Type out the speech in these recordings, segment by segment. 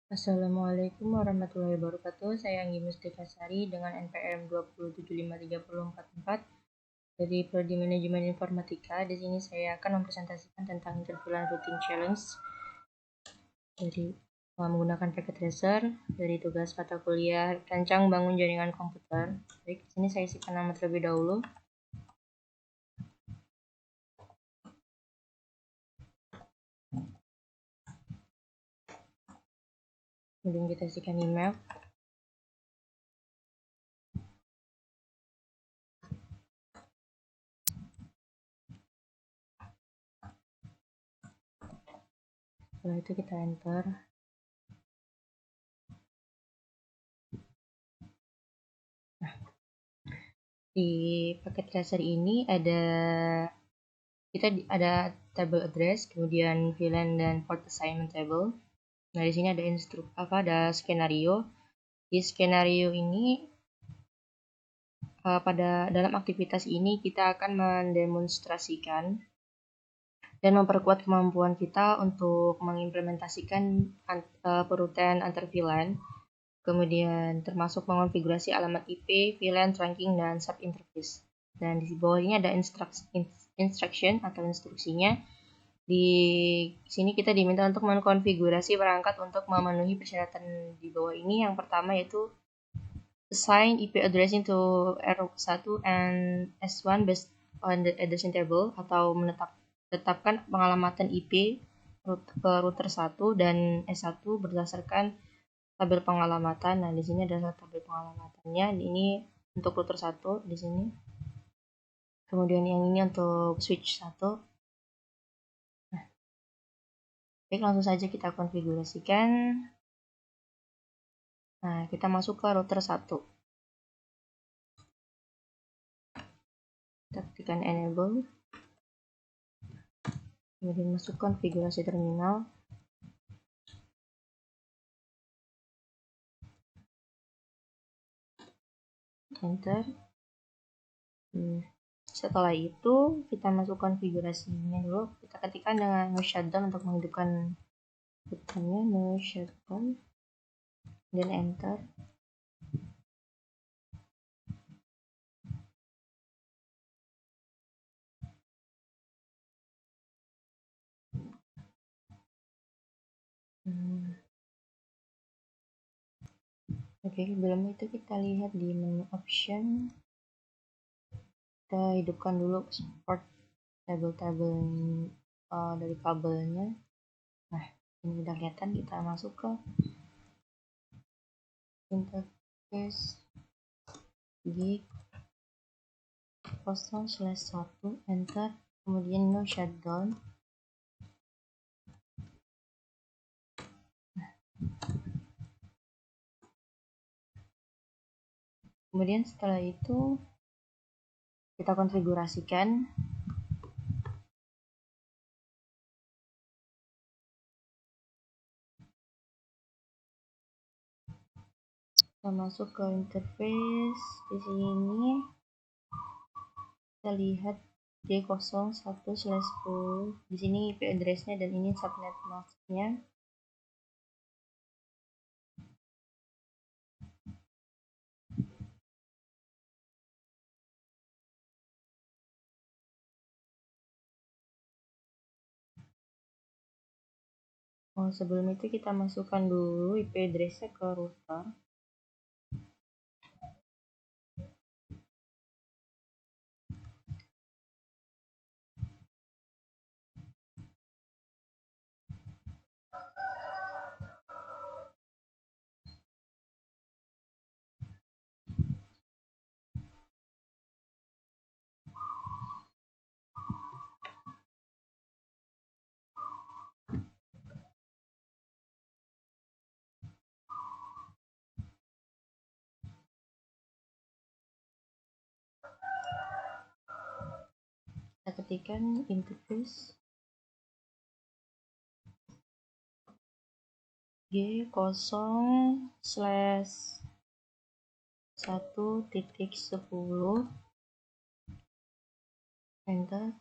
Assalamualaikum warahmatullahi wabarakatuh. Saya Anggi Mustikasari dengan NPM 2753444 dari Prodi Manajemen Informatika. Di sini saya akan mempresentasikan tentang intervilan routing challenge dari menggunakan packet tracer dari tugas mata kuliah rancang bangun jaringan komputer. Baik, di sini saya isikan nama terlebih dahulu. Kemudian kita isikan email. Setelah itu kita enter. Nah, di packet tracer ini ada table address, kemudian VLAN dan port assignment table. Nah, di sini ada skenario. Di skenario ini dalam aktivitas ini kita akan mendemonstrasikan dan memperkuat kemampuan kita untuk mengimplementasikan perutan antar VLAN, kemudian termasuk mengonfigurasi alamat IP, VLAN, trunking, dan sub interface. Dan di bawah ini ada instruction atau instruksinya. Di sini kita diminta untuk mengkonfigurasi perangkat untuk memenuhi persyaratan di bawah ini. Yang pertama yaitu assign IP addressing to R1 and S1 based on the addressing table, atau menetapkan pengalamatan IP ke router 1 dan S1 berdasarkan tabel pengalamatan. Nah, di sini ada tabel pengalamatannya. Ini untuk router 1 di sini. Kemudian yang ini untuk switch 1. Baik, langsung saja kita konfigurasikan. Nah, kita masuk ke router 1. Kita ketikkan enable. Kemudian masuk konfigurasi terminal. Enter. Setelah itu kita masuk konfigurasinya dulu. Kita ketikkan dengan no shutdown untuk menghidupkan buttonnya, no shutdown, dan enter. Oke, sebelum itu kita lihat di menu option. Kita hidupkan dulu support tabel-tabel dari kabelnya. Nah, ini udah kelihatan. Kita masuk ke interface gig 0/1, enter, kemudian no shutdown. Kemudian setelah itu kita konfigurasikan. Kita masuk ke interface. Di sini kita lihat D01/10. Di sini IP address-nya dan ini subnet mask-nya. Sebelum itu kita masukkan dulu IP address-nya ke router. Kita ketikkan interface G0/1.10, enter.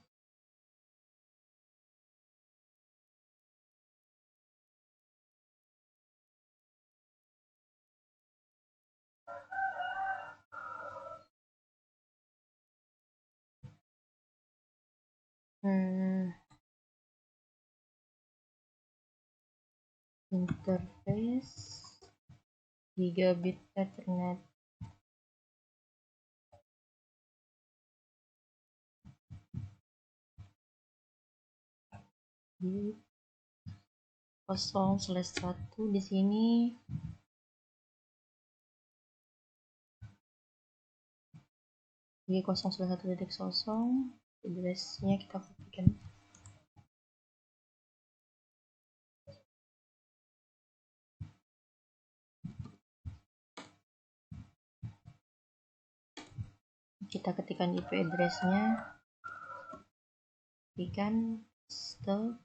interface gigabit Ethernet. Di 0/1 di sini di 0/1.0 address-nya kita kopikan. Kita ketikkan IP address-nya, ketikkan stop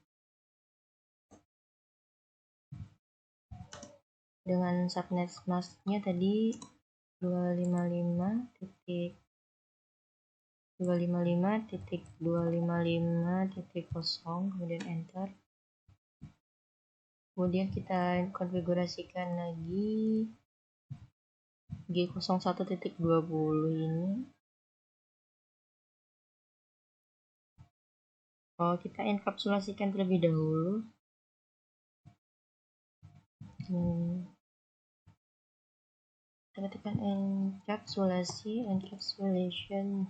dengan subnet mask-nya tadi 255.255.255.0, kemudian enter. Kemudian kita konfigurasikan lagi G01.20 ini. Kita enkapsulasikan terlebih dahulu. Kita ketikkan encapsulation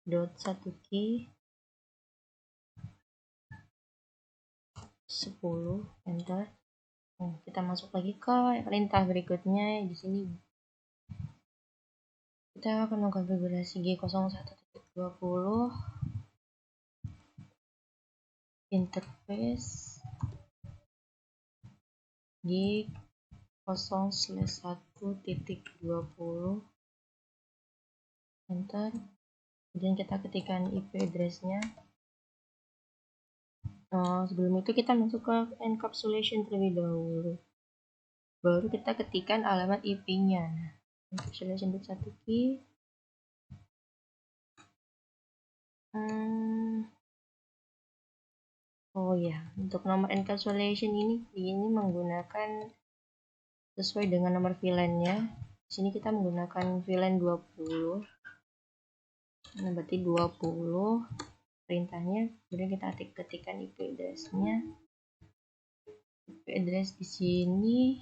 .1 key 10, enter. Kita masuk lagi ke perintah berikutnya. Di sini kita akan mengkonfigurasi G01.20 interface G0/1.20, enter. Kemudian kita ketikkan IP address-nya. Sebelum itu kita masuk ke encapsulation terlebih dahulu, baru kita ketikkan alamat IP-nya. Encapsulation .1 key untuk nomor encapsulation ini menggunakan sesuai dengan nomor VLAN-nya. Di sini kita menggunakan VLAN 20. Nah, berarti 20 perintahnya. Kemudian kita ketikkan IP address-nya. IP address di sini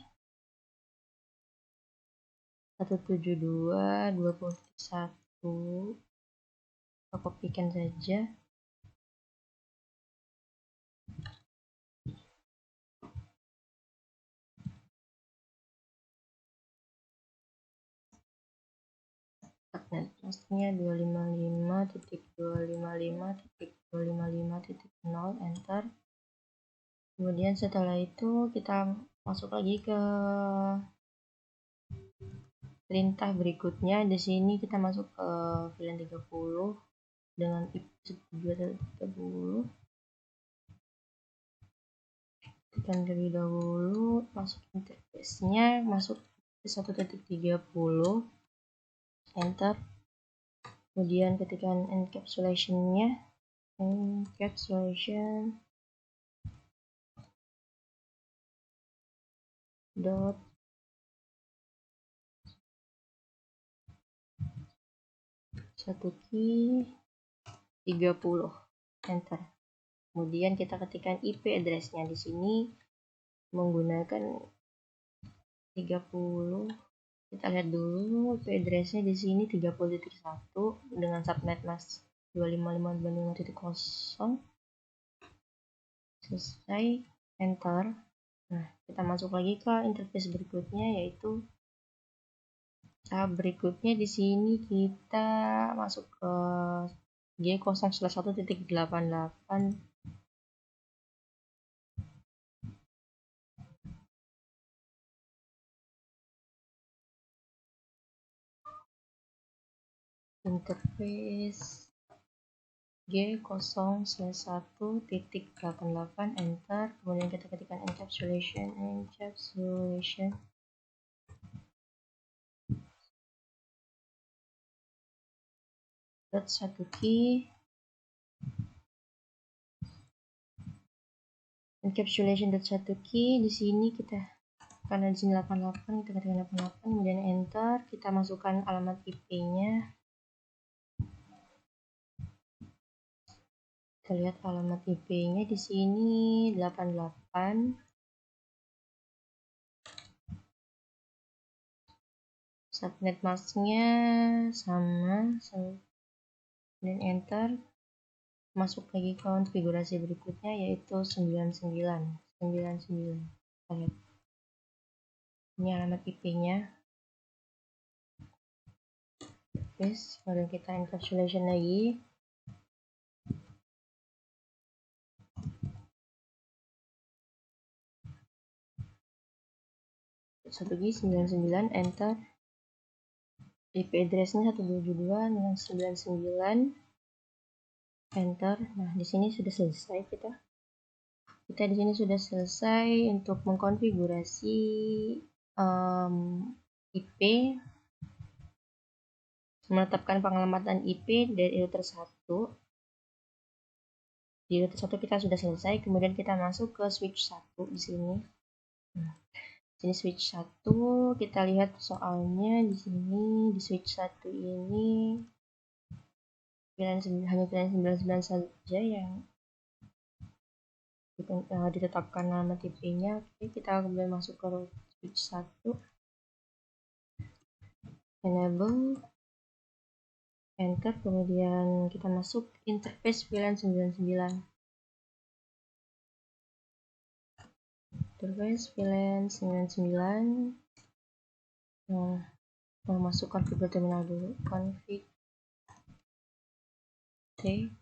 172.20.1. Kita kopikan saja. Subnet mask-nya 255.255.255.0, enter. Kemudian setelah itu kita masuk lagi ke perintah berikutnya. Di sini kita masuk ke VLAN 30 dengan IP 172.30. Tekan terlebih dahulu, masuk interface-nya, masuk ke 1.30, enter. Kemudian ketikkan encapsulation-nya, encapsulation dot satu key 30, enter. Kemudian kita ketikkan IP address-nya. Di sini menggunakan 30. Kita lihat dulu IP address-nya di sini 30.1 dengan subnet mask 255.255.0. Selesai, enter. Nah, kita masuk lagi ke interface berikutnya, yaitu tahap berikutnya. Di sini kita masuk ke G0/1.88 interface G0/1.88, enter. Kemudian kita ketikkan encapsulation .1 key encapsulation .1 key. Di sini kita, karena di sini 88, kita ketikkan 88, kemudian enter. Kita masukkan alamat IP-nya Kita lihat alamat IP-nya di sini 88. Subnet masknya sama, dan enter. Masuk lagi ke konfigurasi berikutnya yaitu 99. Kita lihat. Ini alamat IP-nya. Terus kemudian kita encapsulation lagi. Satu lagi 99, enter. IP address-nya 172 dengan 99, enter. Nah, di sini sudah selesai kita di sini sudah selesai untuk mengkonfigurasi IP, menetapkan pengalamatan IP dari router 1. Di router 1 kita sudah selesai, kemudian kita masuk ke switch 1 di sini. Nah, ini switch 1, kita lihat soalnya di sini di switch 1 ini hanya VLAN 99 saja yang ditetapkan nama IP-nya. Oke, kita kembali masuk ke switch 1, enable, enter, kemudian kita masuk interface VLAN 99. Interface VLAN 99. Nah, mau masuk configure terminal dulu. Config T,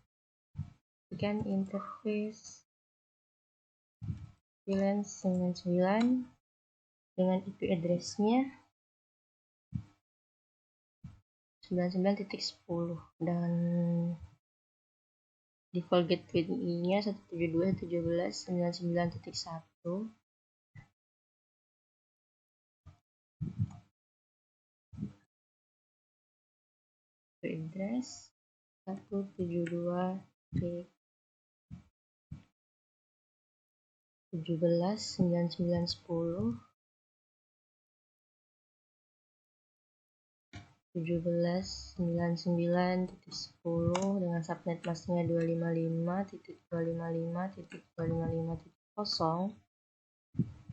tekan interface VLAN 99 dengan IP address-nya 99.10 dan default gateway-nya 172.169.1. Address 172.17.99.10 17.99.10 dengan subnet masknya 255.255.255.0.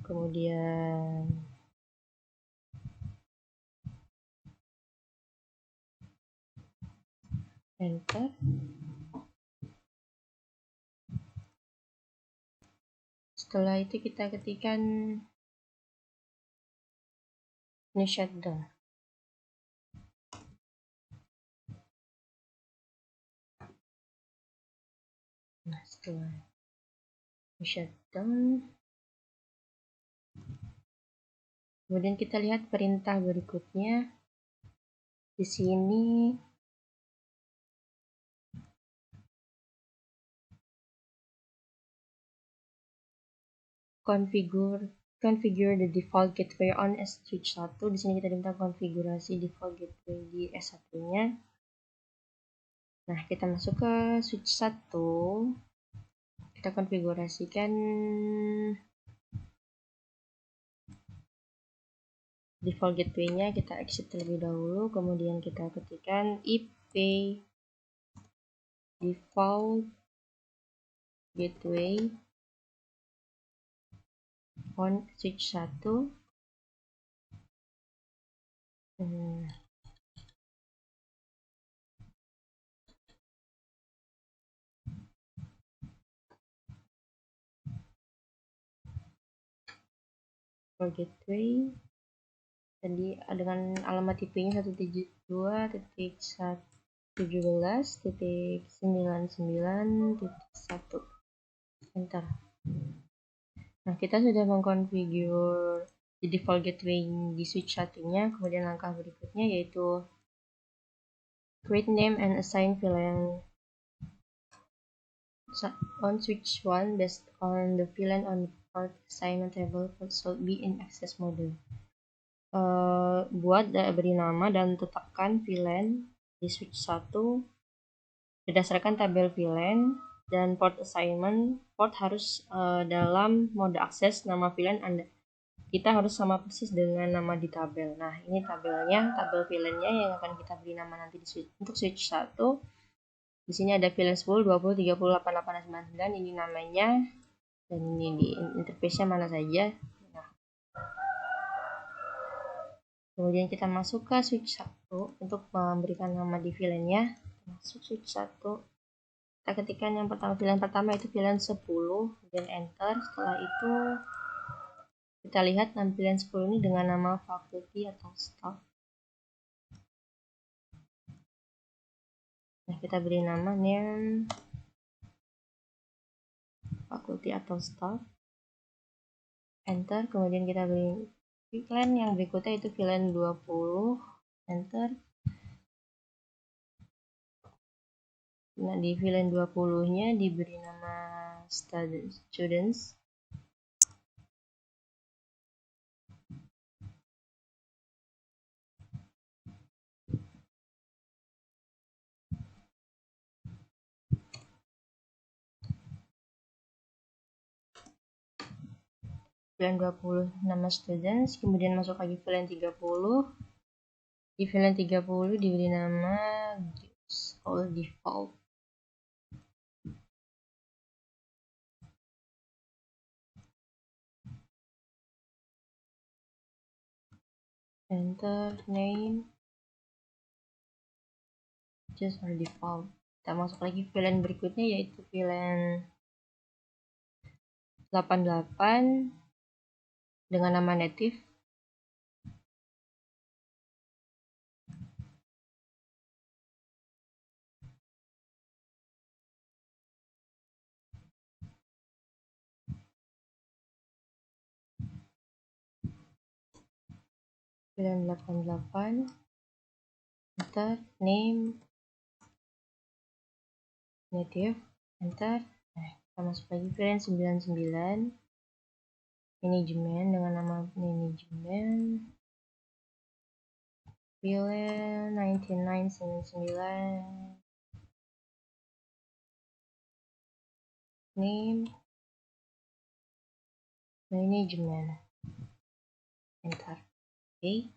Kemudian enter. Setelah itu kita ketikkan ini shutdown. Nah, setelah shutdown, kemudian kita lihat perintah berikutnya di sini. Configure the default gateway on switch 1. Di sini kita diminta konfigurasi default gateway di S1-nya. Nah, kita masuk ke switch 1. Kita konfigurasikan default gateway-nya, kita exit terlebih dahulu, kemudian kita ketikkan IP default gateway on switch 1. For gateway tadi dengan alamat IP-nya 172.17.99.1. Enter. Nah, kita sudah mengkonfigur di default gateway di switch 1-nya. Kemudian langkah berikutnya yaitu create name and assign VLAN on switch 1 based on the VLAN on port assignment table should be in access mode. Buat beri nama dan tetapkan VLAN di switch 1 berdasarkan tabel VLAN, dan port assignment, port harus dalam mode akses. Nama VLAN kita harus sama persis dengan nama di tabel. Nah, ini tabelnya, tabel VLAN-nya yang akan kita beri nama nanti untuk switch 1. Di sini ada VLAN 10, 20, 30, 88, 99. Ini namanya, dan ini di interface-nya mana saja. Nah, kemudian kita masuk ke switch 1 untuk memberikan nama di VLAN-nya. Masuk switch 1. Kita ketikkan yang pertama, VLAN pertama itu VLAN 10, dan enter. Setelah itu kita lihat tampilan 10 ini dengan nama faculty atau staff. Nah, kita beri nama name faculty atau staff. Enter. Kemudian kita beri VLAN yang berikutnya itu VLAN 20. Enter. Nah, di VLAN 20-nya diberi nama students. VLAN 20 nama students, kemudian masuk lagi VLAN 30. Di VLAN 30 diberi nama all default. Enter. Name just all default. Kita masuk lagi VLAN berikutnya yaitu VLAN 88 dengan nama native. VLAN 88. Enter. Name native. Enter. Nah, kita masuk lagi VLAN 99 manajemen dengan nama manajemen. VLAN 9999 name management. Enter. Oke.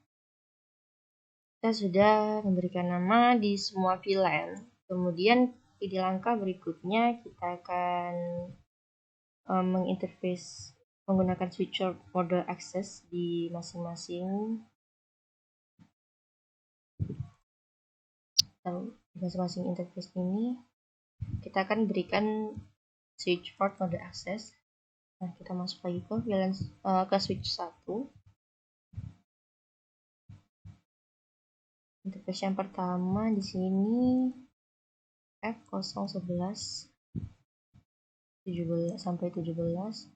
Kita sudah memberikan nama di semua VLAN. Kemudian di langkah berikutnya kita akan menginterface menggunakan switcher mode access di masing-masing interface ini. Kita akan berikan switch port mode access. Nah, kita masuk lagi ke VLAN ke switch 1. Interface yang pertama di sini F011 17 sampai 17.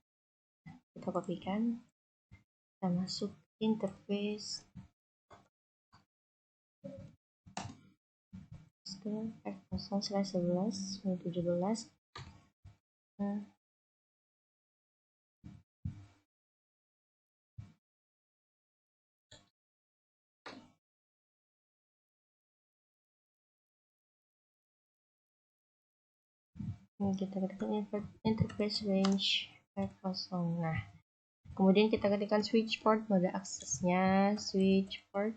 Kita kopikan. Kita masuk interface F0/11 17. Ini kita ketikkan interface range F0. Nah, kemudian kita ketikkan switch port mode aksesnya, switch port.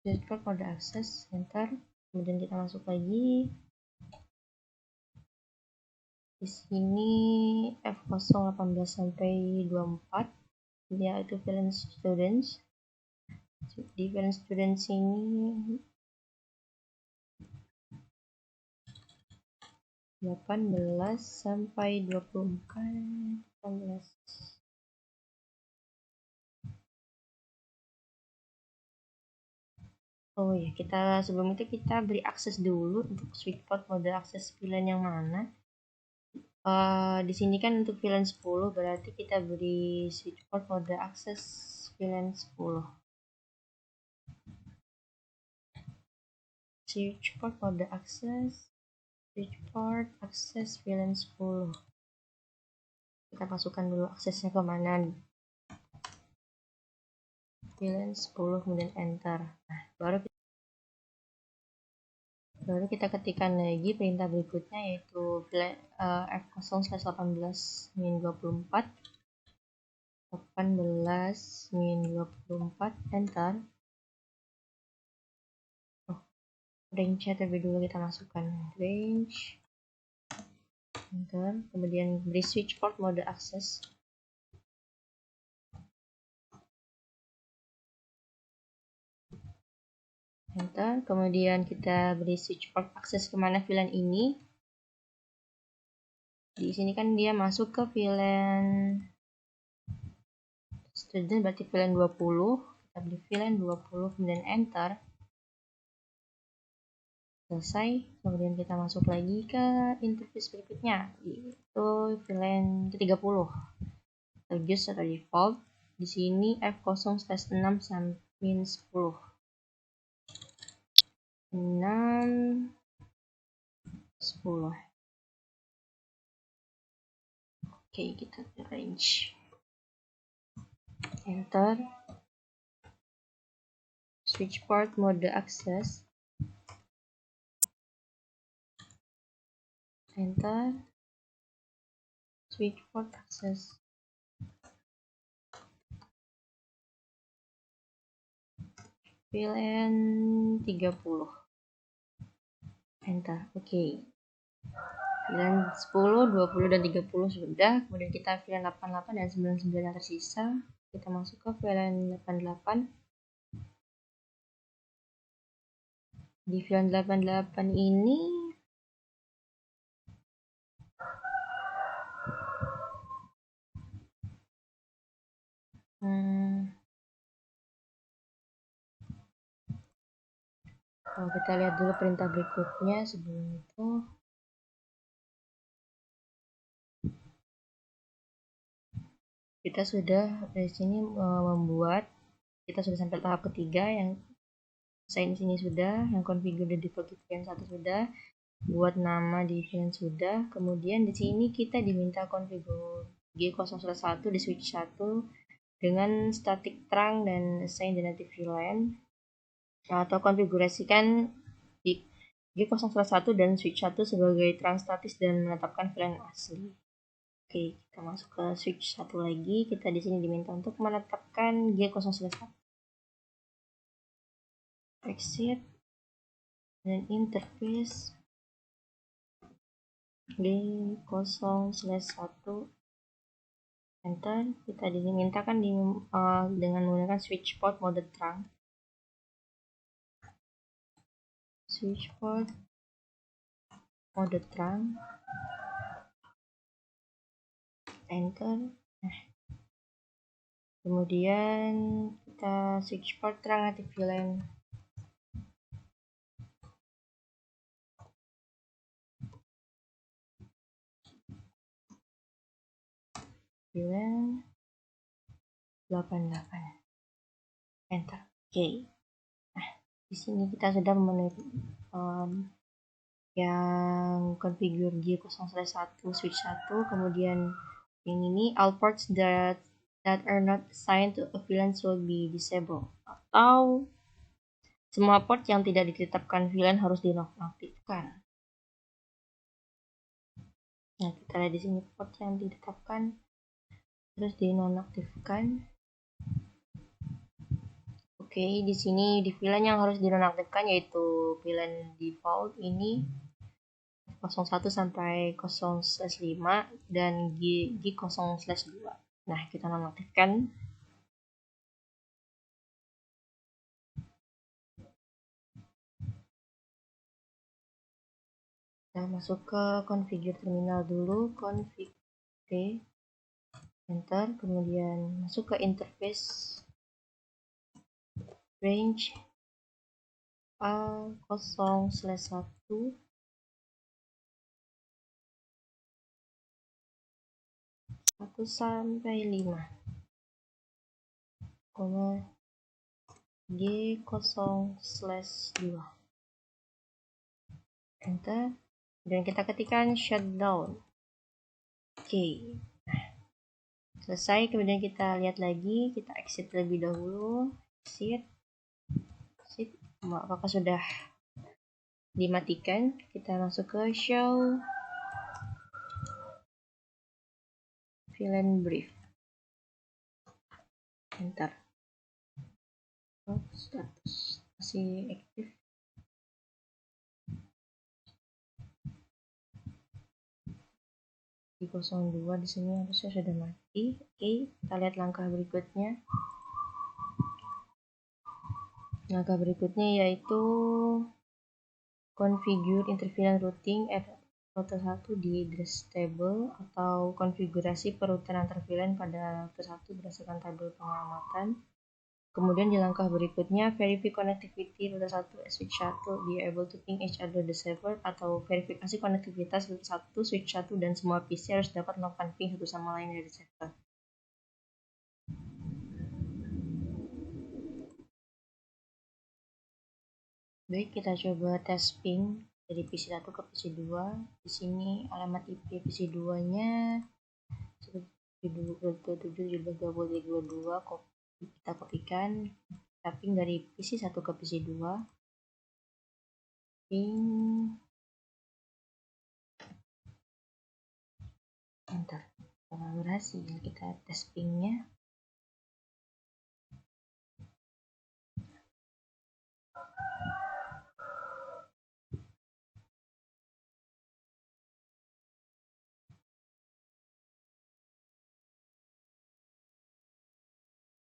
Switch port mode akses, enter. Kemudian kita masuk lagi. Di sini F018 sampai 24. Dia itu VLAN students. Di VLAN students ini 18 sampai 24. 18. Oh ya, sebelum itu kita beri akses dulu untuk switch port mode akses VLAN yang mana. Di sini kan untuk VLAN 10 berarti kita beri switch port mode akses VLAN 10. Switch port mode akses, switch port akses VLAN 10. Kita masukkan dulu aksesnya kemana. VLAN 10 kemudian enter. Nah, baru kita ketikkan lagi perintah berikutnya yaitu F0/18-24 18-24 enter. range-nya terlebih dulu kita masukkan range, enter, kemudian beri switch port mode access, enter, kemudian kita beri switch port akses kemana VLAN ini. Di sini kan dia masuk ke VLAN student, berarti VLAN 20, kita beri VLAN 20, kemudian enter, selesai. Kemudian kita masuk lagi ke interface berikutnya, yaitu VLAN ke-30, use atau default. Di sini F0/6 sampai 10. 6 10. Oke, kita range, enter, switch port mode access, enter, switch port access, VLAN 30, enter. Oke, VLAN 10, 20, dan 30 sudah. Kemudian kita VLAN 88 dan 99 yang tersisa, kita masuk ke VLAN 88. Di VLAN 88 ini kita lihat dulu perintah berikutnya. Sebelum itu kita sudah dari sini membuat, kita sudah sampai tahap ketiga, yang sign sini sudah, yang configure the default VLAN 1 sudah, buat nama di VLAN sudah. Kemudian di sini kita diminta configure G0/1 di switch 1 dengan static trunk dan assign the native VLAN, atau konfigurasikan di G0/1 dan switch 1 sebagai trunk statis dan menetapkan VLAN asli. Oke, kita masuk ke switch 1 lagi. Kita di sini diminta untuk menetapkan G0/1. Exit dan interface G0/1, enter. Kita dimintakan dengan menggunakan switch port mode trunk, switch port mode trunk, enter. Kemudian kita switch port trunk native VLAN, VLAN 88, enter. Oke. Nah, di sini kita sudah memenuhi yang configure G0/1 switch 1. Kemudian yang ini, all ports that are not assigned to a VLAN will be disabled, atau semua port yang tidak ditetapkan VLAN harus dinonaktifkan. Nah, kita lihat di sini port yang ditetapkan terus dinonaktifkan. Oke, di sini di VLAN yang harus dinonaktifkan yaitu VLAN default ini 01 sampai 0/5 dan G0/2. Nah, kita nonaktifkan. Kita masuk ke configure terminal dulu, config T, enter, kemudian masuk ke interface, range A0/1 sampai 5, G0/2, enter, dan kita ketikkan shutdown. Oke, selesai. Kemudian kita lihat lagi, kita exit terlebih dahulu, exit, apakah sudah dimatikan. Kita masuk ke show VLAN brief, enter. Status masih aktif. di 02 di sini harusnya sudah mati. Oke, kita lihat langkah berikutnya. Langkah berikutnya yaitu configure interval routing at rute 1 di address table atau konfigurasi perutan antar VLAN pada rute 1 berdasarkan tabel pengamatan. Kemudian di langkah berikutnya, verify connectivity rute 1 switch 1 be able to ping each other the server atau verifikasi konektivitas rute 1 switch 1 dan semua PC harus dapat melakukan ping satu sama lain dari server. Baik, kita coba tes ping dari PC 1 ke PC 2. Di sini alamat IP PC 2-nya 127.17.22, kita kopikan, kita ping dari PC 1 ke PC 2. Ping enter. Berhasil, kita tes pingnya.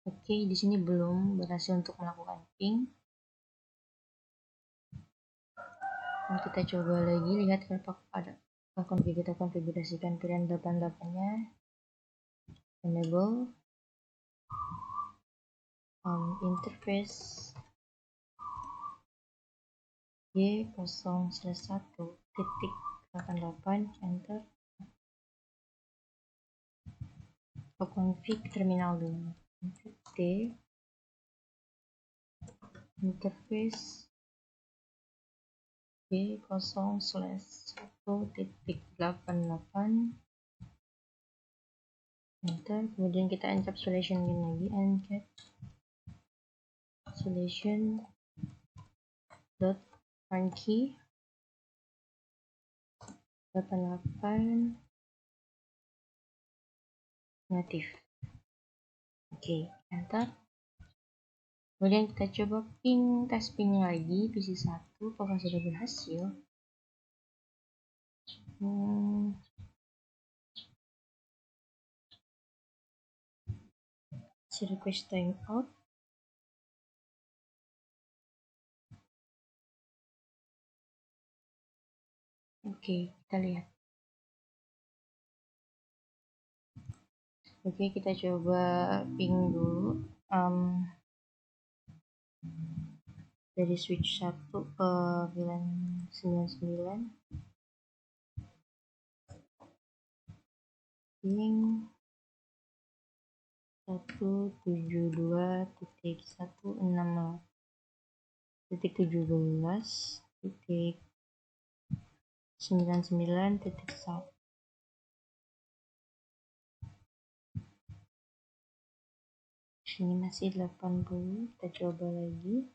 Oke, di sini belum berhasil untuk melakukan ping. Dan kita coba lagi lihat apakah ada kita konfigurasikan pilihan 88-nya. Enable interface Y0/1.88 enter. Config terminal dulu. Config D interface Y0/1.88 enter. Kemudian kita encapsulation lagi, encapsulation dot key 88 native. Oke, enter. Kemudian kita coba tes ping lagi PC 1, apakah sudah berhasil. Request timeout. Oke, kita lihat. Oke, kita coba ping dulu dari switch 1 ke VLAN 99. Ping 172.16.99.1. Ini masih 80, kita coba lagi.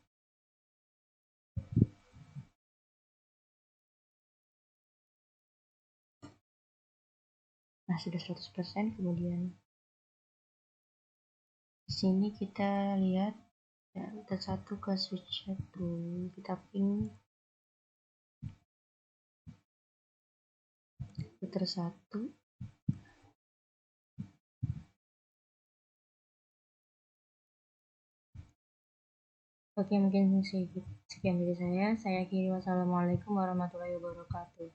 Nah, sudah 100%. Kemudian di sini kita lihat ya, rute 1 ke switch 1, kita ping router 1. Oke, mungkin sekian dari saya. Saya akhiri. Wassalamualaikum warahmatullahi wabarakatuh.